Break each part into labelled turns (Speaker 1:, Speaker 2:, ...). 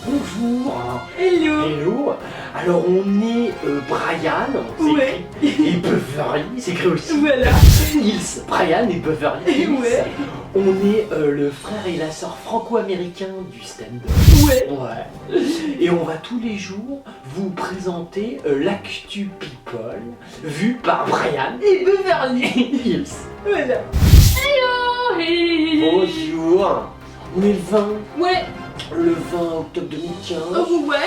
Speaker 1: Bonjour.
Speaker 2: Hello.
Speaker 1: Hello. Alors on est Brian, c'est
Speaker 2: Ouais.
Speaker 1: écrit, et Beverly, c'est écrit aussi.
Speaker 2: Voilà.
Speaker 1: Nils, Brian et Beverly. Hills.
Speaker 2: Ouais.
Speaker 1: On est le frère et la sœur franco-américain du stand-up.
Speaker 2: Ouais.
Speaker 1: Ouais. Et on va tous les jours vous présenter l'actu people vu par Brian
Speaker 2: Et Beverly.
Speaker 1: Hills.
Speaker 2: Voilà. Hello. Hey.
Speaker 1: Bonjour. On est
Speaker 2: Ouais.
Speaker 1: le 20 octobre 2015.
Speaker 2: Oh, ouais.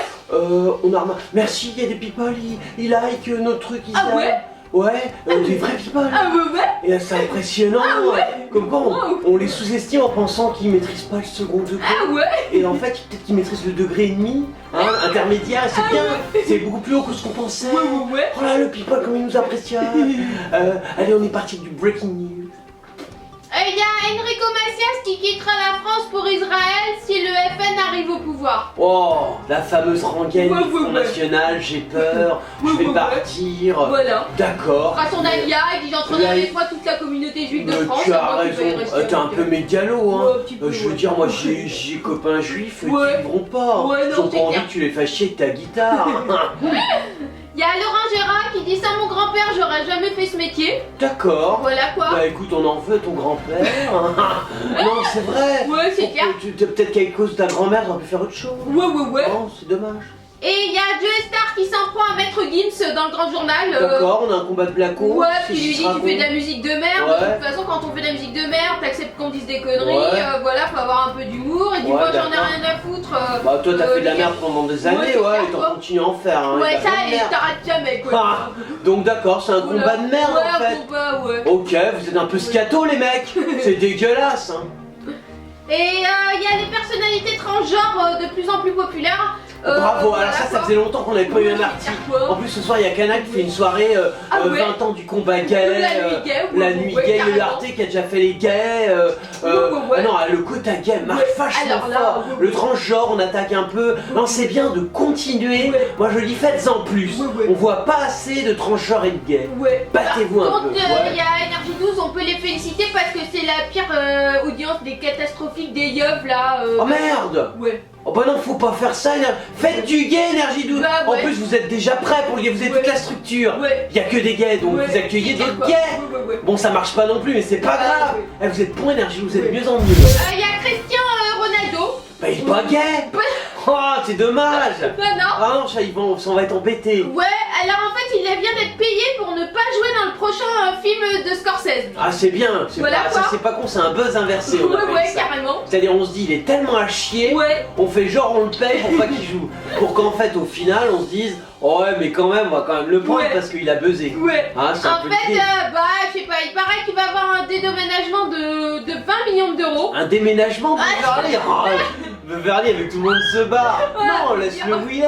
Speaker 1: On a remarqué. Merci, il y a des people, ils like notre truc, ils
Speaker 2: Ah ouais.
Speaker 1: Ouais, des vrais people.
Speaker 2: Ah ouais.
Speaker 1: Et là, c'est impressionnant.
Speaker 2: Ah ouais.
Speaker 1: Comme quoi
Speaker 2: Wow.
Speaker 1: on les sous-estime en pensant qu'ils maîtrisent pas le second degré.
Speaker 2: Ah ouais.
Speaker 1: Et en fait, peut-être qu'ils maîtrisent le degré et demi, hein, intermédiaire, et c'est
Speaker 2: Ah
Speaker 1: bien.
Speaker 2: ouais.
Speaker 1: C'est beaucoup plus haut que ce qu'on pensait.
Speaker 2: Ouais.
Speaker 1: Oh là, le people, comme il nous apprécie. Allez, on est parti du breaking news.
Speaker 3: Il y a Enrico Macias qui quittera la France pour Israël si le FN arrive au pouvoir.
Speaker 1: Oh, la fameuse rengaine
Speaker 2: Ouais,
Speaker 1: du
Speaker 2: ouais,
Speaker 1: Front
Speaker 2: ouais.
Speaker 1: National, j'ai peur, je vais
Speaker 2: Ouais.
Speaker 1: partir.
Speaker 2: Voilà.
Speaker 1: D'accord.
Speaker 3: Fera son alia et dit j'entraînerai avec moi toute la communauté juive de
Speaker 1: Mais
Speaker 3: France.
Speaker 1: tu as
Speaker 3: à moi qui vais y
Speaker 1: raison,
Speaker 3: rester
Speaker 1: t'es un
Speaker 3: avec
Speaker 1: peu
Speaker 3: eux.
Speaker 1: mégalo, hein.
Speaker 3: Ouais, un petit peu,
Speaker 1: Je veux
Speaker 3: ouais.
Speaker 1: dire, moi j'ai copains juifs qui
Speaker 2: Ouais.
Speaker 1: vivront pas.
Speaker 3: Ouais, non,
Speaker 1: Ils ont
Speaker 3: c'est
Speaker 1: pas envie
Speaker 3: clair.
Speaker 1: que tu les fasses chier avec ta guitare.
Speaker 3: Il y a Laurent Gérard qui dit sans mon grand-père j'aurais jamais fait ce métier.
Speaker 1: D'accord.
Speaker 3: Voilà quoi.
Speaker 1: Bah écoute, on en veut ton grand-père. Non, c'est vrai.
Speaker 3: Ouais, c'est clair.
Speaker 1: Peut-être qu'à cause de ta grand-mère, t'aurais pu faire autre chose.
Speaker 2: Ouais.
Speaker 1: Non, c'est dommage.
Speaker 3: Et il y a Joe Star qui s'en prend à Maître Gims dans le Grand Journal.
Speaker 1: D'accord, on a un combat de blacos.
Speaker 3: Ouais, parce qu'il
Speaker 1: c'est
Speaker 3: lui dit tu fais de la musique de merde.
Speaker 1: Ouais.
Speaker 3: De toute façon, quand on fait de la musique de merde, t'acceptes qu'on dise des conneries.
Speaker 1: Ouais.
Speaker 3: Voilà, faut avoir un peu d'humour. Et du
Speaker 1: Ouais,
Speaker 3: coup, j'en ai
Speaker 1: d'accord.
Speaker 3: rien à foutre.
Speaker 1: Bah toi t'as fait de la
Speaker 3: les
Speaker 1: merde pendant des années,
Speaker 3: c'est
Speaker 1: ouais,
Speaker 3: clair,
Speaker 1: et t'en
Speaker 3: quoi.
Speaker 1: continues à en faire. Hein,
Speaker 3: Ouais,
Speaker 1: et t'as
Speaker 3: ça,
Speaker 1: pas de
Speaker 3: et
Speaker 1: merde.
Speaker 3: t'arrêtes jamais quoi.
Speaker 1: Ah, donc d'accord, c'est un
Speaker 3: Voilà.
Speaker 1: combat de merde
Speaker 3: Ouais,
Speaker 1: en fait.
Speaker 3: un combat, ouais.
Speaker 1: Ok, vous êtes un peu scato les mecs. C'est dégueulasse. Hein.
Speaker 3: Et il y a les personnalités transgenres de plus en plus populaires.
Speaker 1: Bravo,
Speaker 3: Voilà,
Speaker 1: alors ça
Speaker 3: quoi.
Speaker 1: faisait longtemps qu'on n'avait pas eu un
Speaker 3: Ouais,
Speaker 1: article.
Speaker 3: c'est quoi.
Speaker 1: En plus ce soir il y a Canac qui fait une soirée
Speaker 3: Ah ouais.
Speaker 1: 20 ans du combat gay,
Speaker 3: La nuit gay, ouais,
Speaker 1: la
Speaker 3: ouais,
Speaker 1: nuit
Speaker 3: ouais,
Speaker 1: gay, il y a eu
Speaker 3: carrément.
Speaker 1: Arte qui a déjà fait les gays,
Speaker 3: ouais.
Speaker 1: ah non, le quota gay marche
Speaker 3: Ouais,
Speaker 1: vachement
Speaker 3: alors là,
Speaker 1: fort,
Speaker 3: ouais,
Speaker 1: le
Speaker 3: ouais.
Speaker 1: transgenre on attaque un peu, non c'est bien de continuer,
Speaker 3: Ouais.
Speaker 1: moi je dis faites-en plus,
Speaker 2: Ouais.
Speaker 1: on voit pas assez de transgenres et de gays,
Speaker 2: Ouais.
Speaker 1: battez-vous un
Speaker 3: Par
Speaker 1: peu.
Speaker 3: contre,
Speaker 1: Ouais.
Speaker 3: il y a Énergie 12, on peut les féliciter parce que c'est la pire audience des catastrophiques des yeux là.
Speaker 1: Oh merde.
Speaker 2: Ouais.
Speaker 1: Oh bah non, faut pas faire ça, faites du gay Énergie 12.
Speaker 3: Bah
Speaker 1: En
Speaker 3: ouais.
Speaker 1: plus vous êtes déjà prêts pour le gay, vous êtes
Speaker 2: Ouais.
Speaker 1: toute la structure.
Speaker 2: Ouais.
Speaker 1: Il y a que des gays, donc
Speaker 2: Ouais.
Speaker 1: vous accueillez
Speaker 3: C'est
Speaker 1: d'autres
Speaker 3: quoi.
Speaker 1: gays.
Speaker 2: Ouais.
Speaker 1: Bon ça marche pas non plus, mais c'est pas
Speaker 2: Ah,
Speaker 1: grave.
Speaker 2: ouais.
Speaker 1: Eh, vous êtes bon Énergie, vous êtes
Speaker 2: Ouais.
Speaker 1: de mieux en mieux.
Speaker 3: Il y a Christian Ronaldo.
Speaker 1: Bah il est pas gay. Oh c'est dommage.
Speaker 3: Non.
Speaker 1: Ah non, ça, on va être embêté.
Speaker 3: Ouais, alors en fait, il vient d'être payé pour ne pas jouer dans le prochain film de Scorsese.
Speaker 1: Ah c'est bien, c'est
Speaker 3: Voilà
Speaker 1: pas,
Speaker 3: quoi.
Speaker 1: ça c'est pas con, c'est un buzz inversé. On appelle
Speaker 3: Ouais,
Speaker 1: ça.
Speaker 3: carrément.
Speaker 1: C'est-à-dire on se dit il est tellement à chier,
Speaker 2: Ouais.
Speaker 1: on fait genre on le paye pour pas qu'il joue. Pour qu'en fait au final on se dise oh ouais mais quand même on va quand même le prendre
Speaker 2: Ouais.
Speaker 1: parce qu'il a buzzé.
Speaker 2: Ouais.
Speaker 1: Ah, c'est un
Speaker 3: En
Speaker 1: peu
Speaker 3: fait,
Speaker 1: l'idée.
Speaker 3: je sais pas, il paraît qu'il va avoir un dédommagement de 20 millions d'euros.
Speaker 1: Un déménagement Beverly. Beverly avec tout le monde se barre. Non, laisse-le où il est.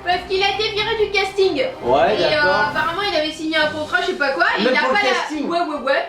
Speaker 3: Parce qu'il a été viré du casting.
Speaker 1: Ouais,
Speaker 3: Et
Speaker 1: d'accord.
Speaker 3: apparemment, il avait signé un contrat, je sais pas quoi. Et
Speaker 1: Même
Speaker 3: il a
Speaker 1: pour le
Speaker 3: pas
Speaker 1: casting.
Speaker 3: Ouais.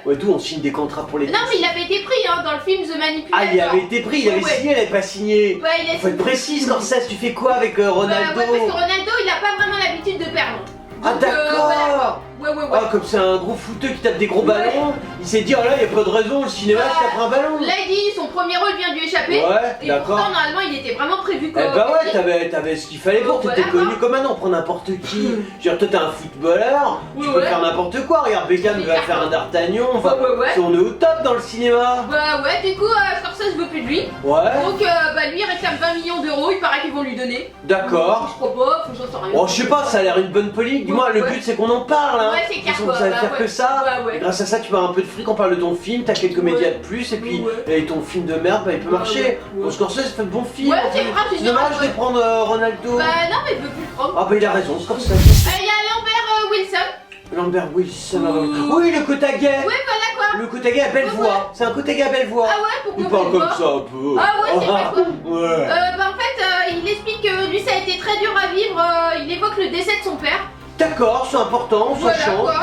Speaker 1: Ouais, tout, on signe des contrats pour les.
Speaker 3: Non, mais il avait été pris dans le film The Manipulator.
Speaker 1: Ah, il avait été pris, il avait
Speaker 3: Ouais.
Speaker 1: signé, il avait pas signé.
Speaker 3: Ouais, il a
Speaker 1: Faut être précis, Scorsese, tu fais quoi avec Ronaldo?
Speaker 3: Ouais, parce que Ronaldo, il a pas vraiment l'habitude de perdre.
Speaker 1: Ah,
Speaker 3: Donc,
Speaker 1: d'accord.
Speaker 3: voilà, quoi. Ouais.
Speaker 1: Ah, comme c'est un gros footeux qui tape des gros ballons, il s'est dit, oh là, y a pas de raison, le cinéma, je tape un ballon.
Speaker 3: Là, il dit son premier rôle vient de lui échapper.
Speaker 1: Ouais,
Speaker 3: Et
Speaker 1: d'accord.
Speaker 3: pourtant, normalement, il était vraiment prévu
Speaker 1: Eh
Speaker 3: quoi.
Speaker 1: bah ouais, t'avais ce qu'il fallait pour,
Speaker 3: Voilà,
Speaker 1: t'étais connu
Speaker 3: quoi.
Speaker 1: comme un an, prends n'importe qui. Je veux dire, toi t'es un footballeur, tu peux
Speaker 3: Ouais.
Speaker 1: faire n'importe quoi, regarde Beckham
Speaker 3: Mais
Speaker 1: va faire un d'Artagnan, enfin,
Speaker 3: Ouais.
Speaker 1: on est au top dans le cinéma.
Speaker 3: Bah ouais, du coup, Scorsese veut plus de lui.
Speaker 1: Ouais,
Speaker 3: Donc, lui, il réclame 20 millions d'euros, il paraît qu'ils vont lui donner.
Speaker 1: d'accord.
Speaker 3: Je crois pas, j'en sais rien.
Speaker 1: Oh, je sais pas, ça a l'air une bonne politique, dis-moi, le
Speaker 3: Ouais.
Speaker 1: but c'est qu'on en parle, hein.
Speaker 3: Ouais, c'est clair,
Speaker 1: De toute façon,
Speaker 3: quoi,
Speaker 1: vous savez
Speaker 3: bah
Speaker 1: faire
Speaker 3: ouais.
Speaker 1: que ça.
Speaker 3: Ouais.
Speaker 1: Et grâce à ça, tu vas un peu de fric, on parle de ton film, t'as quelques médias de plus, et puis
Speaker 3: Ouais.
Speaker 1: et ton film de merde, bah, il peut marcher.
Speaker 3: Ouais.
Speaker 1: Bon, Scorsese fait de bons films.
Speaker 3: Ouais,
Speaker 1: en
Speaker 3: c'est
Speaker 1: plus.
Speaker 3: grave, c'est
Speaker 1: C'est dommage
Speaker 3: grave,
Speaker 1: de
Speaker 3: ouais.
Speaker 1: prendre Ronaldo.
Speaker 3: Bah non, mais il veut plus le prendre.
Speaker 1: Ah bah il a raison, Scorsese.
Speaker 3: Il y a Lambert Wilson.
Speaker 1: Lambert Wilson. Oui, le quota gay.
Speaker 3: Ouais, voilà quoi.
Speaker 1: Le quota gay à belle
Speaker 3: Ouais,
Speaker 1: voix. C'est un quota gay à belle voix.
Speaker 3: Ah ouais, pourquoi
Speaker 1: Il parle
Speaker 3: pas
Speaker 1: comme
Speaker 3: quoi
Speaker 1: ça un peu.
Speaker 3: Ah ouais, c'est vrai quoi.
Speaker 1: Ouais.
Speaker 3: Bah en fait, il explique que lui, ça a été très dur à vivre. Il évoque le décès de son père.
Speaker 1: D'accord, c'est important, ça
Speaker 3: Voilà
Speaker 1: change.
Speaker 3: quoi,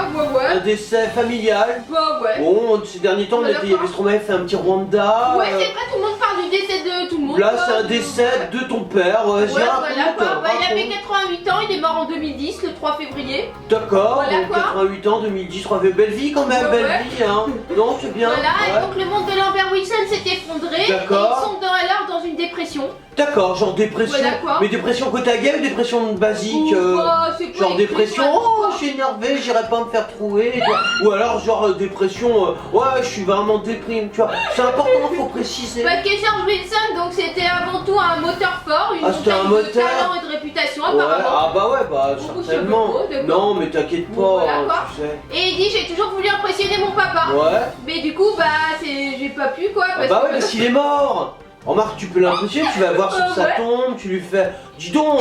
Speaker 1: Un
Speaker 3: ouais.
Speaker 1: décès familial.
Speaker 3: Bah ouais.
Speaker 1: Bon, ces derniers temps,
Speaker 3: Voilà,
Speaker 1: il y avait
Speaker 3: quoi.
Speaker 1: Stromae fait un petit Rwanda.
Speaker 3: Ouais, c'est vrai, tout le monde parle du décès de tout le monde.
Speaker 4: Là, c'est un décès de ton père. Vas-y,
Speaker 3: Ouais,
Speaker 4: raconte,
Speaker 3: voilà quoi. Bah, il avait
Speaker 4: raconte.
Speaker 3: 88 ans, il est mort en 2010, le 3 février.
Speaker 4: D'accord,
Speaker 3: Voilà,
Speaker 4: donc
Speaker 3: quoi.
Speaker 4: 88 ans, 2010, belle vie quand même,
Speaker 3: Ouais,
Speaker 4: belle
Speaker 3: ouais.
Speaker 4: vie, hein. Non, c'est bien.
Speaker 3: Voilà,
Speaker 4: ouais.
Speaker 3: et donc le monde de Lambert Wilson s'est effondré. Et
Speaker 4: D'accord.
Speaker 3: ils sont alors dans une dépression.
Speaker 4: D'accord, genre dépression.
Speaker 3: Voilà, quoi.
Speaker 4: Mais dépression côte à gueule ou dépression basique
Speaker 3: Bah, c'est pas
Speaker 4: genre
Speaker 3: écrit,
Speaker 4: dépression,
Speaker 3: quoi.
Speaker 4: oh je suis énervé, j'irai pas me faire trouver, tu vois. Ou alors genre dépression, ouais je suis vraiment déprimé, tu vois. C'est important, faut préciser.
Speaker 3: Parce que George Wilson, donc c'était avant tout un moteur fort, une
Speaker 4: Ah, c'était un
Speaker 3: montagne de
Speaker 4: moteur.
Speaker 3: talent et de réputation
Speaker 4: Ouais,
Speaker 3: apparemment.
Speaker 4: ah bah ouais, bah
Speaker 3: Beaucoup
Speaker 4: certainement.
Speaker 3: sur le dos, d'accord.
Speaker 4: Non mais t'inquiète pas,
Speaker 3: Voilà,
Speaker 4: hein,
Speaker 3: quoi.
Speaker 4: tu sais.
Speaker 3: Et il dit j'ai toujours voulu impressionner mon papa.
Speaker 4: Ouais.
Speaker 3: Mais du coup bah j'ai pas pu quoi.
Speaker 4: Ah
Speaker 3: Parce
Speaker 4: bah ouais,
Speaker 3: que...
Speaker 4: mais s'il est mort. Remarque, tu peux l'impressionner, tu vas voir sur sa
Speaker 3: Ouais.
Speaker 4: tombe, tu lui fais. Dis donc,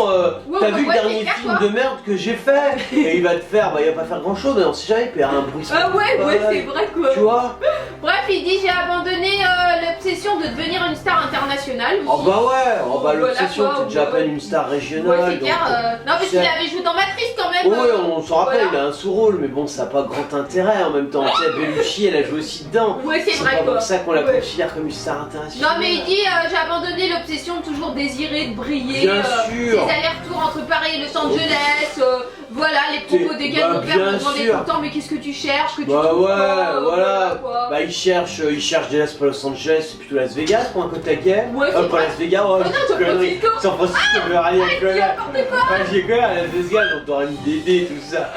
Speaker 4: t'as vu le
Speaker 3: ouais,
Speaker 4: dernier
Speaker 3: c'est clair,
Speaker 4: film
Speaker 3: quoi.
Speaker 4: de merde que j'ai fait. Et il va te faire, bah il va pas faire grand chose, mais on sait jamais, il peut y avoir un bruit.
Speaker 3: Ah ouais, c'est vrai quoi.
Speaker 4: Tu vois.
Speaker 3: Bref, il dit j'ai abandonné l'obsession de devenir une star internationale.
Speaker 4: Oh bah ouais, oh bah
Speaker 3: Voilà,
Speaker 4: l'obsession,
Speaker 3: quoi,
Speaker 4: t'es déjà à
Speaker 3: ouais.
Speaker 4: peine une star
Speaker 3: Ouais,
Speaker 4: régionale.
Speaker 3: c'est clair. Non, parce
Speaker 4: tu
Speaker 3: qu'il
Speaker 4: sais.
Speaker 3: avait joué dans Matrice quand même.
Speaker 4: Ouais, on s'en rappelle,
Speaker 3: voilà.
Speaker 4: il a un sous-rôle, mais bon, ça n'a pas grand intérêt en même temps. Tu sais, Bellucci, elle a joué aussi dedans.
Speaker 3: Ouais, c'est vrai
Speaker 4: pas
Speaker 3: quoi.
Speaker 4: pour ça qu'on la
Speaker 3: Ouais.
Speaker 4: considère comme une star internationale.
Speaker 3: Non, mais il dit j'ai abandonné l'obsession de toujours désirer de briller.
Speaker 4: Bien sûr.
Speaker 3: Des allers-retours entre Paris et Los Angeles. Voilà, les propos des gars de mon
Speaker 4: Bah,
Speaker 3: père me
Speaker 4: bien
Speaker 3: demandaient tout
Speaker 4: sûr.
Speaker 3: le temps mais qu'est-ce que tu cherches, que tu
Speaker 4: Bah
Speaker 3: trouves
Speaker 4: ouais,
Speaker 3: pas,
Speaker 4: voilà.
Speaker 3: quoi.
Speaker 4: Bah il cherche déjà c'est pas Los Angeles, c'est plutôt Las Vegas pour un côte à guerre.
Speaker 3: Ouais, c'est
Speaker 4: pas
Speaker 3: vrai.
Speaker 4: Las Vegas, oh,
Speaker 3: Oh non, San
Speaker 4: connerie.
Speaker 3: Francisco.
Speaker 4: San Francisco, mais rien
Speaker 3: Dis
Speaker 4: que là.
Speaker 3: n'importe quoi.
Speaker 4: J'ai que à Las Vegas, on t'aura une DD, tout ça.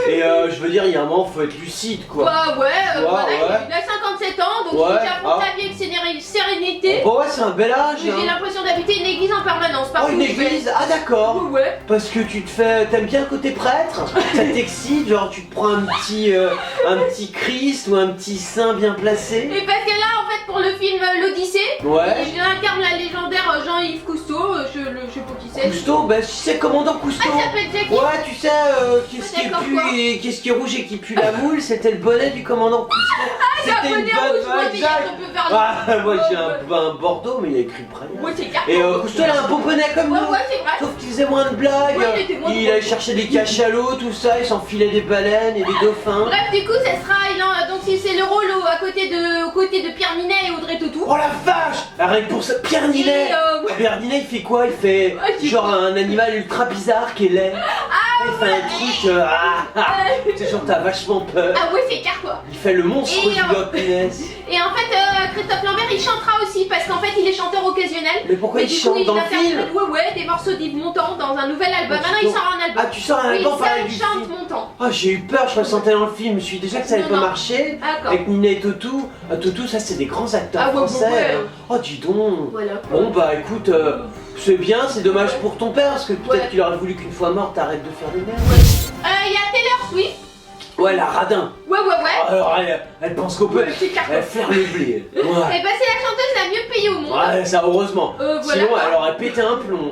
Speaker 4: Et je veux dire, il y a un moment, faut être lucide quoi.
Speaker 3: Bah ouais,
Speaker 4: Ouais,
Speaker 3: voilà,
Speaker 4: ouais.
Speaker 3: il a 57 ans, donc
Speaker 4: Ouais,
Speaker 3: il affronte
Speaker 4: ah.
Speaker 3: sa vie avec sérénité.
Speaker 4: Bah ouais, c'est un bel âge.
Speaker 3: J'ai
Speaker 4: Hein.
Speaker 3: l'impression d'habiter une église en permanence,
Speaker 4: Oh,
Speaker 3: partout
Speaker 4: une
Speaker 3: où je vais.
Speaker 4: église, ah d'accord.
Speaker 3: Ouais.
Speaker 4: Parce que tu te fais, t'aimes bien le côté prêtre, ça t'excite, genre tu te prends un petit Christ ou un petit saint bien placé.
Speaker 3: Et parce que là, en fait, pour le film L'Odyssée,
Speaker 4: Ouais.
Speaker 3: j'incarne la légendaire Jean-Yves Cousteau, je sais pas qui c'est.
Speaker 4: Cousteau, bah tu sais commandant Cousteau.
Speaker 3: Ah, il s'appelle Jackie.
Speaker 4: Ouais, tu sais, qu'est-ce qui est
Speaker 3: D'accord,
Speaker 4: pue
Speaker 3: quoi.
Speaker 4: et qu'est-ce qui est rouge et qui pue la moule, c'était le bonnet du commandant Cousteau.
Speaker 3: C'est un
Speaker 4: C'était une
Speaker 3: bonnet rouge,
Speaker 4: bonne
Speaker 3: ouais, mais il y a
Speaker 4: exact.
Speaker 3: un peu vers
Speaker 4: Ah, moi j'ai
Speaker 3: Ouais,
Speaker 4: un Bordeaux, mais il y a écrit Praia.
Speaker 3: Ouais, c'est carton.
Speaker 4: Et Cousteau, il a un beau bonnet comme
Speaker 3: Ouais,
Speaker 4: nous.
Speaker 3: ouais, c'est vrai.
Speaker 4: Sauf qu'il faisait moins de blagues,
Speaker 3: Ouais, il était moins
Speaker 4: il
Speaker 3: drôle.
Speaker 4: allait chercher des cachalots, tout ça, il s'enfilait des baleines et des dauphins.
Speaker 3: Bref, du coup, ça sera. Donc, c'est le rôle aux côtés de Pierre Ninet et Audrey Tautou.
Speaker 4: Oh la vache! Rien que pour ça, Pierre Ninet!
Speaker 3: ouais.
Speaker 4: Pierre Ninet, il fait quoi? Il fait
Speaker 3: Ouais,
Speaker 4: genre un animal ultra bizarre qui est laid. Il fait un truc, c'est genre t'as vachement peur.
Speaker 3: Ah ouais, c'est car quoi.
Speaker 4: Il fait le monstre
Speaker 3: Et,
Speaker 4: du Loch Ness.
Speaker 3: Et en fait, Christophe Lambert, il chantera aussi parce qu'en fait, il est chanteur occasionnel.
Speaker 4: Mais pourquoi
Speaker 3: Et
Speaker 4: il
Speaker 3: du coup,
Speaker 4: chante dans le
Speaker 3: interprète,
Speaker 4: film?
Speaker 3: ouais, des morceaux d'Yves Montand dans un nouvel album.
Speaker 4: Ah,
Speaker 3: Maintenant, il sort un album.
Speaker 4: Ah, tu sors un
Speaker 3: Oui,
Speaker 4: album par
Speaker 3: seul
Speaker 4: du
Speaker 3: chante
Speaker 4: film.
Speaker 3: Montand.
Speaker 4: Ah, j'ai eu peur, je ressentais dans le film. Je me suis dit déjà que ça allait
Speaker 3: Non,
Speaker 4: pas
Speaker 3: non.
Speaker 4: marcher.
Speaker 3: D'accord.
Speaker 4: Avec Nina et Totou. Totou, ça, c'est des grands acteurs
Speaker 3: Ah, ouais,
Speaker 4: français.
Speaker 3: ouais, ouais.
Speaker 4: Hein. Oh, dis donc.
Speaker 3: Voilà.
Speaker 4: Bon, bah écoute, c'est bien, c'est dommage
Speaker 3: Ouais.
Speaker 4: pour ton père, parce que peut-être
Speaker 3: Ouais.
Speaker 4: qu'il aurait voulu qu'une fois mort, t'arrêtes de faire des merdes.
Speaker 3: Il y a Taylor Swift.
Speaker 4: Ouais, la radin.
Speaker 3: Ouais.
Speaker 4: Alors, elle pense qu'on peut.
Speaker 3: Ouais, c'est carton.
Speaker 4: Elle faire le blé. Ouais.
Speaker 3: Et bah, c'est la chanteuse la mieux payée au monde.
Speaker 4: Ouais, ça heureusement.
Speaker 3: Voilà.
Speaker 4: Sinon, elle aurait pété un plomb.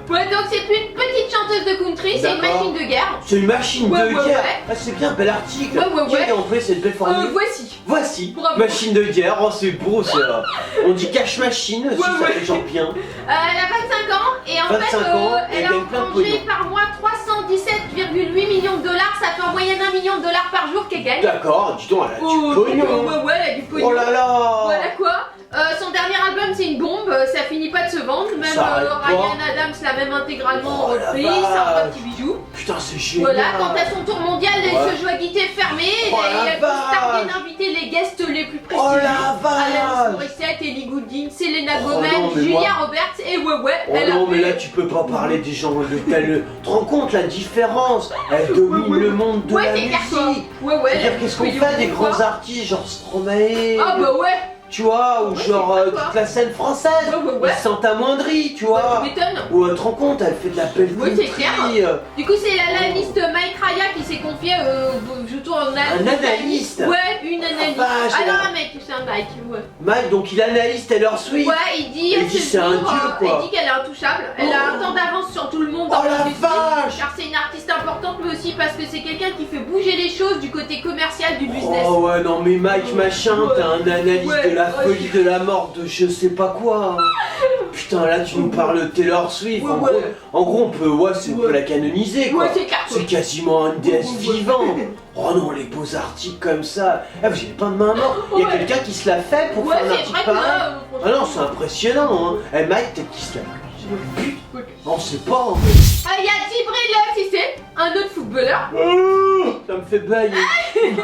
Speaker 3: Ouais, donc c'est plus une petite chanteuse de country, c'est une
Speaker 4: D'accord.
Speaker 3: machine de guerre.
Speaker 4: C'est une machine
Speaker 3: Ouais,
Speaker 4: de
Speaker 3: ouais,
Speaker 4: guerre.
Speaker 3: ouais.
Speaker 4: Ah, c'est bien, bel article.
Speaker 3: Ouais,
Speaker 4: Qui
Speaker 3: ouais.
Speaker 4: a employé cette belle formule
Speaker 3: Voici.
Speaker 4: Voici,
Speaker 3: Bravo.
Speaker 4: machine de guerre. Oh, c'est beau ça. On dit cash machine aussi, ça
Speaker 3: ouais.
Speaker 4: fait genre bien.
Speaker 3: Elle a 25 ans et en
Speaker 4: 25
Speaker 3: fait,
Speaker 4: ans, et
Speaker 3: elle
Speaker 4: elle
Speaker 3: a
Speaker 4: gagne plein de
Speaker 3: engrangé
Speaker 4: pognon.
Speaker 3: par mois 317,8 millions de dollars. Ça fait en moyenne $1 million par jour qu'elle gagne.
Speaker 4: D'accord, dis donc, elle a du pognon.
Speaker 3: Ouais, elle a du pognon.
Speaker 4: Oh là là.
Speaker 3: Voilà quoi. Son dernier album c'est une bombe, ça finit pas de se vendre, même
Speaker 4: Ça arrête pas.
Speaker 3: Ryan Adams l'a même intégralement
Speaker 4: Oh la
Speaker 3: repris, c'est un vrai
Speaker 4: vache.
Speaker 3: petit bijou.
Speaker 4: Putain, c'est génial.
Speaker 3: Voilà, quant à son tour mondial, il
Speaker 4: Ouais.
Speaker 3: se joue à guitare fermée,
Speaker 4: Oh
Speaker 3: et
Speaker 4: la
Speaker 3: elle peut se tarder
Speaker 4: vache.
Speaker 3: d'inviter les guests les plus
Speaker 4: Oh
Speaker 3: prestigieux.
Speaker 4: la
Speaker 3: Alain
Speaker 4: vache.
Speaker 3: Morissette, Ellie Goulding, Selena
Speaker 4: Oh
Speaker 3: Gomez,
Speaker 4: non, mais
Speaker 3: Julia
Speaker 4: moi-
Speaker 3: Roberts et ouais,
Speaker 4: Oh
Speaker 3: elle a
Speaker 4: non, mais
Speaker 3: fait-
Speaker 4: là tu peux pas parler des gens de tel. Tu te rends compte la différence? Elle domine le monde de
Speaker 3: Ouais,
Speaker 4: la
Speaker 3: c'est clair quoi.
Speaker 4: musique.
Speaker 3: Ouais,
Speaker 4: C'est-à-dire qu'est-ce qu'on fait des grands artistes genre Stromae,
Speaker 3: Ah bah ouais.
Speaker 4: tu vois, ou
Speaker 3: Ouais,
Speaker 4: genre
Speaker 3: c'est pas quoi.
Speaker 4: toute la scène française,
Speaker 3: Ouais.
Speaker 4: ils sont amoindris, tu
Speaker 3: Ouais,
Speaker 4: vois.
Speaker 3: tu m'étonnes.
Speaker 4: Ou tu te rends compte, elle fait de la belle
Speaker 3: Ouais, c'est
Speaker 4: country.
Speaker 3: Du coup, c'est l'analyste Mike Raya qui s'est confié je tourne
Speaker 4: Un analyste.
Speaker 3: Ouais, une analyste.
Speaker 4: vache,
Speaker 3: Ah
Speaker 4: elle a-
Speaker 3: non, un mec, c'est un Mike. Ouais.
Speaker 4: Mike, donc il analyse Taylor Swift.
Speaker 3: Ouais, il dit,
Speaker 4: Il dit c'est un dieu, quoi.
Speaker 3: il dit qu'elle est intouchable. Elle a un temps d'avance sur tout le monde
Speaker 4: Oh
Speaker 3: dans
Speaker 4: la
Speaker 3: l'industrie.
Speaker 4: vache.
Speaker 3: Car c'est une artiste importante, mais aussi parce que c'est quelqu'un qui fait bouger les choses du côté commercial du business.
Speaker 4: Oh ouais, non mais Mike machin,
Speaker 3: Ouais.
Speaker 4: t'as un analyste
Speaker 3: Ouais,
Speaker 4: de la
Speaker 3: ouais.
Speaker 4: folie, de la mort, de je sais pas quoi. Putain. putain, là tu nous parles de Taylor Swift.
Speaker 2: Ouais,
Speaker 4: En,
Speaker 2: ouais.
Speaker 4: Gros, en gros, on peut, on peut la canoniser quoi.
Speaker 2: Ouais, c'est clair.
Speaker 4: C'est quasiment une déesse
Speaker 2: Ouais, ouais.
Speaker 4: vivante. Oh non, les beaux articles comme ça. Ah, vous avez pas de main morte. Il y a
Speaker 2: Ouais.
Speaker 4: quelqu'un qui se l'a fait pour
Speaker 2: Ouais,
Speaker 4: faire un
Speaker 2: c'est
Speaker 4: article
Speaker 2: vrai que
Speaker 4: pareil.
Speaker 2: là,
Speaker 4: Ah non, c'est impressionnant. Hein. Eh, Mike, peut-être qu'il se l'a pris. On sait pas. Hein.
Speaker 3: Il y a Djibril là, tu sais, un autre footballeur.
Speaker 4: Ça me fait bailler.
Speaker 3: Deux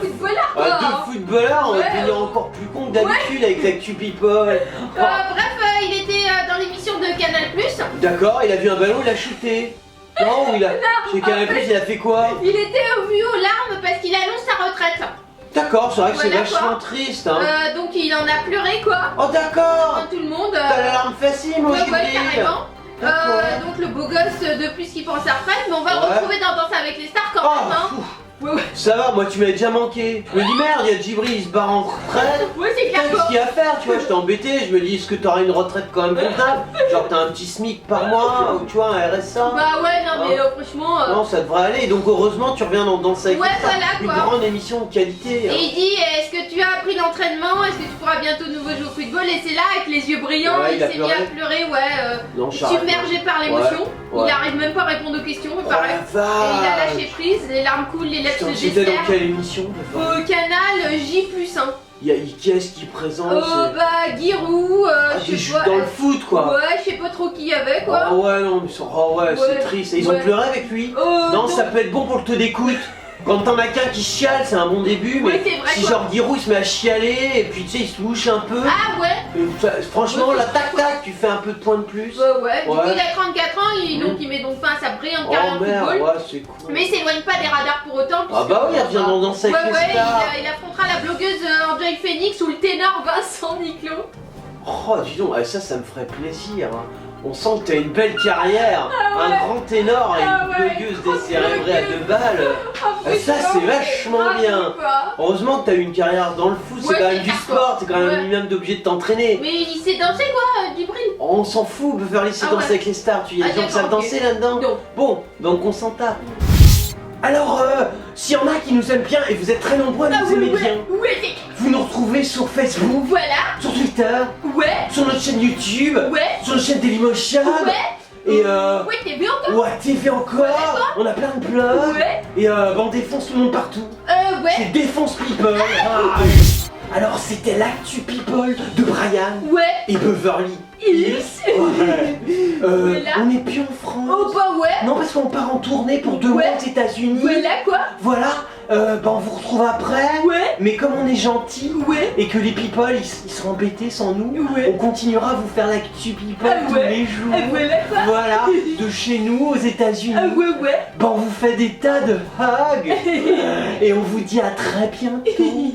Speaker 3: footballeurs quoi.
Speaker 4: Deux footballeurs, on va
Speaker 3: Ouais.
Speaker 4: devenir encore plus con que d'habitude avec l'actu people.
Speaker 3: Bref, il était dans l'émission de Canal+.
Speaker 4: D'accord, il a vu un ballon, il a shooté. Non, il a. Chez Canal+, il a fait quoi?
Speaker 3: Il était vu aux larmes parce qu'il annonce sa retraite.
Speaker 4: D'accord, c'est vrai que c'est
Speaker 3: Voilà,
Speaker 4: vachement
Speaker 3: quoi.
Speaker 4: triste. Hein.
Speaker 3: Donc il en a pleuré quoi.
Speaker 4: Oh d'accord.
Speaker 3: Devant tout le monde.
Speaker 4: T'as l'alarme facile, mon
Speaker 3: Ouais,
Speaker 4: Djibril.
Speaker 3: carrément.
Speaker 4: D'accord.
Speaker 3: Donc le beau gosse depuis qu'il prend sa retraite, mais on va le
Speaker 4: Ouais.
Speaker 3: retrouver dans Danse avec les stars quand
Speaker 4: Oh,
Speaker 3: même. Hein.
Speaker 4: pfff.
Speaker 3: Ouais, ouais.
Speaker 4: Ça va, moi tu m'avais déjà manqué. Je me dis merde, il y a Djibril, il se barre en retraite.
Speaker 3: Ouais, c'est
Speaker 4: Putain,
Speaker 3: clair
Speaker 4: qu'est-ce
Speaker 3: quoi.
Speaker 4: qu'il y a à faire, tu vois, j'étais embêté, je me dis est-ce que t'auras une retraite quand même convenable? Genre t'as un petit SMIC par mois, ou tu vois, un RSA?
Speaker 3: Bah ouais, non mais franchement.
Speaker 4: Non, ça devrait aller, donc heureusement tu reviens dans Danse avec
Speaker 3: Ouais,
Speaker 4: les stars,
Speaker 3: voilà,
Speaker 4: une
Speaker 3: quoi.
Speaker 4: grande émission de qualité.
Speaker 3: Et il dit est-ce que tu as appris l'entraînement? Est-ce que tu pourras bientôt de nouveau jouer au football? Et c'est là avec les yeux brillants,
Speaker 4: Ouais,
Speaker 3: il
Speaker 4: il a
Speaker 3: s'est mis à pleurer,
Speaker 4: Non, j'arrête.
Speaker 3: submergé par l'émotion.
Speaker 4: Ouais.
Speaker 3: Il arrive même pas à répondre aux questions, il
Speaker 4: Oh
Speaker 3: paraît.
Speaker 4: la
Speaker 3: Et il a
Speaker 4: vache.
Speaker 3: lâché prise, les larmes coulent, les lèvres
Speaker 4: Putain,
Speaker 3: se
Speaker 4: c'était dans
Speaker 3: desserrent.
Speaker 4: quelle émission des fois?
Speaker 3: Au canal J+1.
Speaker 4: Qui est-ce qui présente?
Speaker 3: Bah Giroud,
Speaker 4: Des
Speaker 3: je sais
Speaker 4: jeux
Speaker 3: pas.
Speaker 4: dans le foot quoi.
Speaker 3: Ouais, je sais pas trop qui y avait quoi.
Speaker 4: Oh ouais, non, mais c'est
Speaker 3: Ouais.
Speaker 4: triste. Et ils ont
Speaker 3: Ouais.
Speaker 4: pleuré avec lui? Non,
Speaker 3: donc-
Speaker 4: ça peut être bon pour le taux d'écoute. Quand t'en as qu'un qui chiale, c'est un bon début, mais
Speaker 3: Ouais, c'est vrai,
Speaker 4: si
Speaker 3: quoi.
Speaker 4: genre Giroud il se met à chialer et puis tu sais il se louche un peu,
Speaker 3: Ah ouais.
Speaker 4: franchement
Speaker 3: Ouais,
Speaker 4: là
Speaker 3: c'est
Speaker 4: tac tac tu fais un peu de points de plus.
Speaker 3: Ouais. Du coup
Speaker 4: Ouais.
Speaker 3: il a 34 ans, donc
Speaker 4: Mhm.
Speaker 3: il met donc fin à sa brillante
Speaker 4: Oh
Speaker 3: carrière de
Speaker 4: merde,
Speaker 3: football.
Speaker 4: ouais c'est cool.
Speaker 3: Mais il s'éloigne pas des radars pour autant.
Speaker 4: Ah bah oui, il revient dans Danse avec les
Speaker 3: Ouais,
Speaker 4: stars.
Speaker 3: il affrontera la blogueuse Enjoy Phoenix ou le ténor Vincent Niclot.
Speaker 4: Oh dis donc, ça me ferait plaisir. Hein. On sent que t'as une belle carrière,
Speaker 3: ouais.
Speaker 4: un grand ténor et
Speaker 3: Ah
Speaker 4: une
Speaker 3: ouais,
Speaker 4: blogueuse
Speaker 3: grande
Speaker 4: décérébrée à
Speaker 3: blogueuse.
Speaker 4: 2 balles. Ça, c'est vachement bien.
Speaker 3: Quoi.
Speaker 4: Heureusement que t'as eu une carrière dans le foot, c'est
Speaker 3: Ouais,
Speaker 4: quand même
Speaker 3: c'est
Speaker 4: du
Speaker 3: clair,
Speaker 4: sport, t'es quand même
Speaker 3: Ouais.
Speaker 4: un minimum d'obligé de t'entraîner.
Speaker 3: Mais il sait danser quoi, Djibril?
Speaker 4: On s'en fout, Beverly Hills
Speaker 3: Ah
Speaker 4: Danse
Speaker 3: ouais.
Speaker 4: avec les stars, tu y as
Speaker 3: Ah,
Speaker 4: des gens qui savent
Speaker 3: d'accord, ok.
Speaker 4: danser là-dedans.
Speaker 3: Non.
Speaker 4: Bon, donc on s'en tape. Alors, s'il y en a qui nous aiment bien, et vous êtes très nombreux à nous aimer bien,
Speaker 3: Ouais, c'est
Speaker 4: vous nous retrouvez sur Facebook,
Speaker 3: Voilà.
Speaker 4: sur Twitter,
Speaker 3: Ouais.
Speaker 4: sur notre chaîne YouTube,
Speaker 3: Ouais.
Speaker 4: sur notre chaîne Dailymotion,
Speaker 3: Ouais.
Speaker 4: et
Speaker 3: Ouais, t'es bien encore.
Speaker 4: ouais, TV encore, on a plein de blogs,
Speaker 3: Ouais.
Speaker 4: et on défonce tout le monde partout.
Speaker 3: Ouais.
Speaker 4: C'est Défonce People. Ah. Alors c'était l'actu People de Brian
Speaker 3: Ouais.
Speaker 4: et Beverly
Speaker 3: Hills.
Speaker 4: Ouais.
Speaker 3: Voilà.
Speaker 4: On n'est plus en France.
Speaker 3: Oh bah ouais.
Speaker 4: Non, parce qu'on part en tournée pour 2 mois
Speaker 3: Ouais.
Speaker 4: aux États-Unis.
Speaker 3: Voilà quoi.
Speaker 4: Voilà, on vous retrouve après.
Speaker 3: Ouais.
Speaker 4: Mais comme on est gentil
Speaker 3: Ouais.
Speaker 4: et que les people ils seront embêtés sans nous,
Speaker 3: Ouais.
Speaker 4: on continuera à vous faire l'actu People
Speaker 3: Ah
Speaker 4: tous
Speaker 3: ouais.
Speaker 4: les jours.
Speaker 3: Voilà quoi.
Speaker 4: Voilà, de chez nous aux États-Unis.
Speaker 3: Ouais.
Speaker 4: On vous fait des tas de hugs et on vous dit à très bientôt.